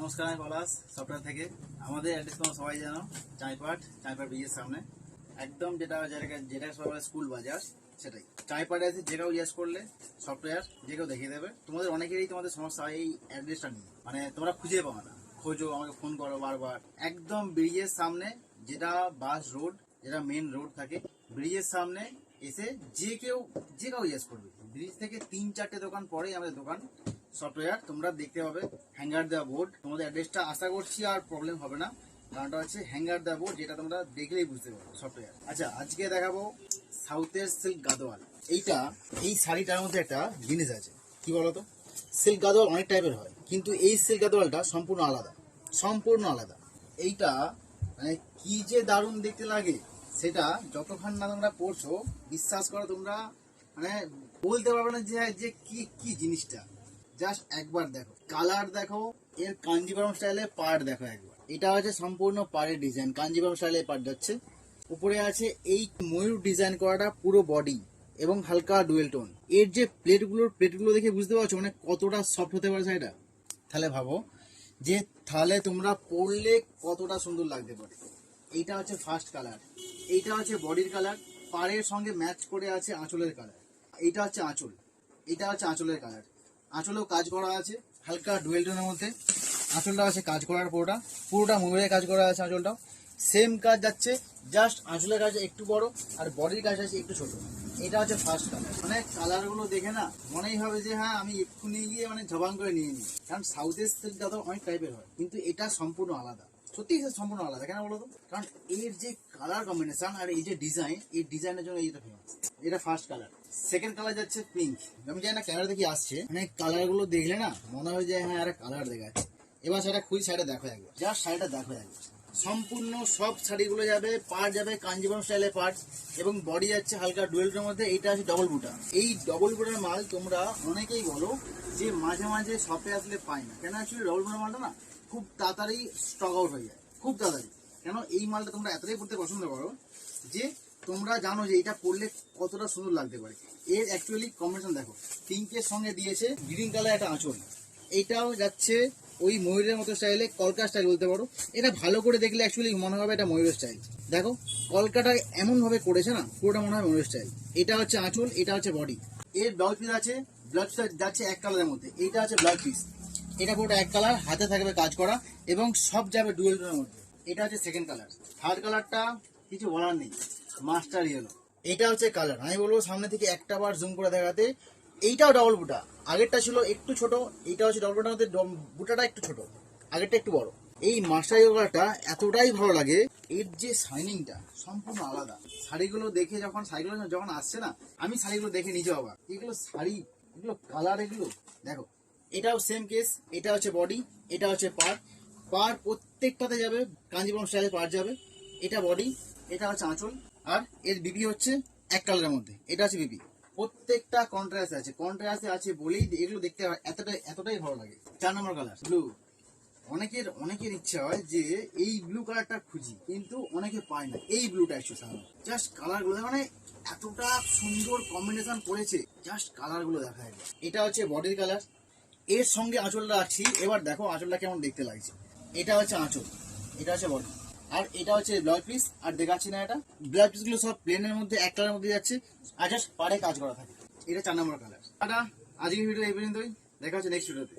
নমস্কার, আমি পলাশ সফটওয়্যার থেকে। আমাদের অ্যাড্রেস তোমরা সবাই জানো, চাঁইপাট ব্রিজের সামনে, একদম যেটা সবাই বলে স্কুল বাজার, সেটাই। চাঁইপাটে এসে যে কেউ জিজ্ঞেস করলে সফটওয়্যার যে কেউ দেখিয়ে দেবে। তোমাদের অনেকেরই তোমাদের সমস্যা এই অ্যাড্রেসটা নিয়ে, মানে তোমরা খুঁজে পাও না, খোঁজো, আমাকে ফোন করো বারবার। একদম ব্রিজের সামনে, যেটা বাস রোড, যেটা মেন রোড থাকে, ব্রিজের সামনে এসে যে কেউ জিজ্ঞেস করবে। ব্রিজ থেকে 3-4টে দোকান পরেই আমাদের দোকান সফটওয়্যার। তোমরা দেখতে পাবে হ্যাঙ্গার দেওয়া বোর্ড। তোমাদের অ্যাড্রেসটা আশা করছি আর প্রবলেম হবে না, কারণটা হচ্ছে হ্যাঙ্গার দেওয়া বোর্ড, যেটা তোমরা দেখলেই বুঝতে পারো সফটওয়্যার। আচ্ছা, আজকে দেখাবো সাউথের সিল্ক গাদোয়াল। এই শাড়িটার মধ্যে একটা জিনিস আছে, কি বলতো? সিল্ক গাদোয়াল অনেক টাইপের হয়, কিন্তু এই সিল্ক গাদোয়ালটা সম্পূর্ণ আলাদা। এইটা মানে কি যে দারুণ দেখতে লাগে, সেটা যতক্ষণ না তোমরা পড়ছো, বিশ্বাস করো তোমরা মানে বলতে পারবে না যে কি জিনিসটা। জাস্ট একবার দেখো, কালার দেখো, এর কাঞ্জিভারম স্টাইলে পাড় দেখো একবার। এটা হচ্ছে সম্পূর্ণ পাড়ের ডিজাইন, কাঞ্জিভারম স্টাইলে পাড় যাচ্ছে। উপরে আছে এই ময়ূর ডিজাইন করাটা পুরো বডি এবং হালকা ডুয়েল টোন। এর যে প্লেটগুলো দেখে বুঝতে পারছো মানে কতটা সফট হতে পারে শাড়িটা। তাহলে তোমরা পরলে কতটা সুন্দর লাগতে পারে। এইটা হচ্ছে ফার্স্ট কালার, এইটা হচ্ছে বডির কালার, পাড়ের সঙ্গে ম্যাচ করে আছে আঁচলের কালার। এইটা হচ্ছে আঁচল, এটা হচ্ছে আঁচলের কালার। আঁচলেও কাজ করা আছে হালকা ডুয়েল টোনের মধ্যে। আঁচলটা আছে কাজ করার, পুরোটা ময়ূরের কাজ করা আছে। আঁচলটাও সেম কাজ যাচ্ছে, জাস্ট আঁচলের কাজ একটু বড় আর বডির কাজ আছে একটু ছোট। এটা হচ্ছে ফার্স্ট কালার। মানে কালারগুলো দেখে না মনেই হবে যে হ্যাঁ আমি এক্ষুনি গিয়ে মানে জবান করে নিয়ে নিই। কারণ সাউথের সিল্ক গাদোয়াল অনেক টাইপের হয়, কিন্তু এটা সম্পূর্ণ আলাদা। সত্যি সম্পূর্ণ আলাদা। কেন বলো তো? কারণ এর যে কালার কম্বিনেশন আর এই যে ডিজাইন, এই ডিজাইনের জন্য এটা ফেমাস। এটা ফার্স্ট কালার। সেকেন্ড কালার যাচ্ছে পিঙ্ক। আমি জানি না ক্যামেরা দেখি আসছে, মানে কালার গুলো দেখলে না মনে হয় যে হ্যাঁ একটা কালার দেখাচ্ছে। এবার সেটা খুঁজ শাড়িটা দেখো একবার, জাস্ট শাড়িটা দেখো একবার। সম্পূর্ণ সব শাড়িগুলো যাবে পাড়, যাবে কাঞ্জিভারম স্টাইলে পাড়, এবং বডি যাচ্ছে হালকা ডুয়েলটার মধ্যে। এইটা আছে ডবল বুটা। এই ডবল বুটার মাল তোমরা অনেকেই বলো যে মাঝে মাঝে শপে আসলে পাই না। কেন? অ্যাকচুয়ালি ডবল বুটার মালটা না খুব তাড়াতাড়ি স্টক আউট হয়ে যায়, খুব তাড়াতাড়ি। কেন? এই মালটা তোমরা এতটাই পড়তে পছন্দ করো যে তোমরা জানো যে এটা পরলে কতটা সুন্দর লাগতে পারে। এর অ্যাকচুয়ালি কম্বিনেশন দেখো, পিঙ্কের সঙ্গে দিয়েছে গ্রিন কালার একটা আঁচল। এইটাও যাচ্ছে ওই ময়ূরের মতো স্টাইলে, কলকা স্টাইল বলতে পারো। এটা ভালো করে দেখলে অ্যাকচুয়ালি মনে হবে এটা ময়ূরের স্টাইল। দেখো কলকাটা এমন ভাবে করেছে না, পুরোটা মনে হয় ময়ূরের স্টাইল। এটা হচ্ছে আঁচল, এটা হচ্ছে বডি। এর ব্লাউজ পিস আছে, ব্লাউজ পিস যাচ্ছে এক কালারের মধ্যে। এইটা আছে ব্লাউজ পিস, এটা পুরোটা এক কালার, হাতে থাকবে কাজ করা এবং সব যাবে ডুয়েল টোনের মধ্যে। এটা হচ্ছে সেকেন্ড কালার। থার্ড কালারটা কিছু বলার নেই, মাস্টার ইয়েলো। এটা হচ্ছে কালার। আমি বলবো সামনে থেকে একটা বার জুম করে দেখাতে। এইটাও ডবল বুটা, আগেরটা ছিল একটু ছোট, এইটা হচ্ছে ডবল বুটার মধ্যে বুটাটা একটু ছোট, আগেরটা একটু বড়। এই মাস্টার ইয়েলো কালারটা এতটাই ভালো লাগে, এর যে শাইনিংটা সম্পূর্ণ আলাদা। শাড়িগুলো দেখে শাড়িগুলো যখন আসছে না, আমি শাড়িগুলো দেখে নিজে অবাক। এগুলো শাড়ি, এগুলো কালার, এগুলো দেখো। এটাও সেম কেস, এটা হচ্ছে বডি, এটা হচ্ছে পাড় প্রত্যেকটাতে যাবে কাঞ্জিভারম স্টাইলে পাড় যাবে। এটা বডি, এটা হচ্ছে আঁচল, আর এর বিপি হচ্ছে এক কালারের মধ্যে। এটা হচ্ছে বিপি। প্রত্যেকটা কন্ট্রাস্টে আছে বলেই এগুলো দেখতে এতটাই ভালো লাগে। 4 নম্বর কালার ব্লু। অনেকের ইচ্ছা হয় যে এই ব্লু কালারটা খুঁজি, কিন্তু অনেকে পায় না এই ব্লুটা। জাস্ট কালারগুলো মানে এতটা সুন্দর কম্বিনেশন করেছে, জাস্ট কালারগুলো দেখা যায়। এটা হচ্ছে বডির কালার, এর সঙ্গে আঁচলটা রাখছি। এবার দেখো আঁচলটা কেমন দেখতে লাগছে। এটা হচ্ছে আঁচল, এটা হচ্ছে বডি, আর এটা হচ্ছে ব্লাউজ পিস। আর দেখাচ্ছি না, এটা ব্লাউজ পিস গুলো সব প্লেনের মধ্যে এক কালারের মধ্যে যাচ্ছে, আর জাস্ট পাড়ে কাজ করা থাকে। এটা 4 নম্বর কালার। আজকের ভিডিও এই পর্যন্তই, দেখা হচ্ছে নেক্সট ভিডিওতে।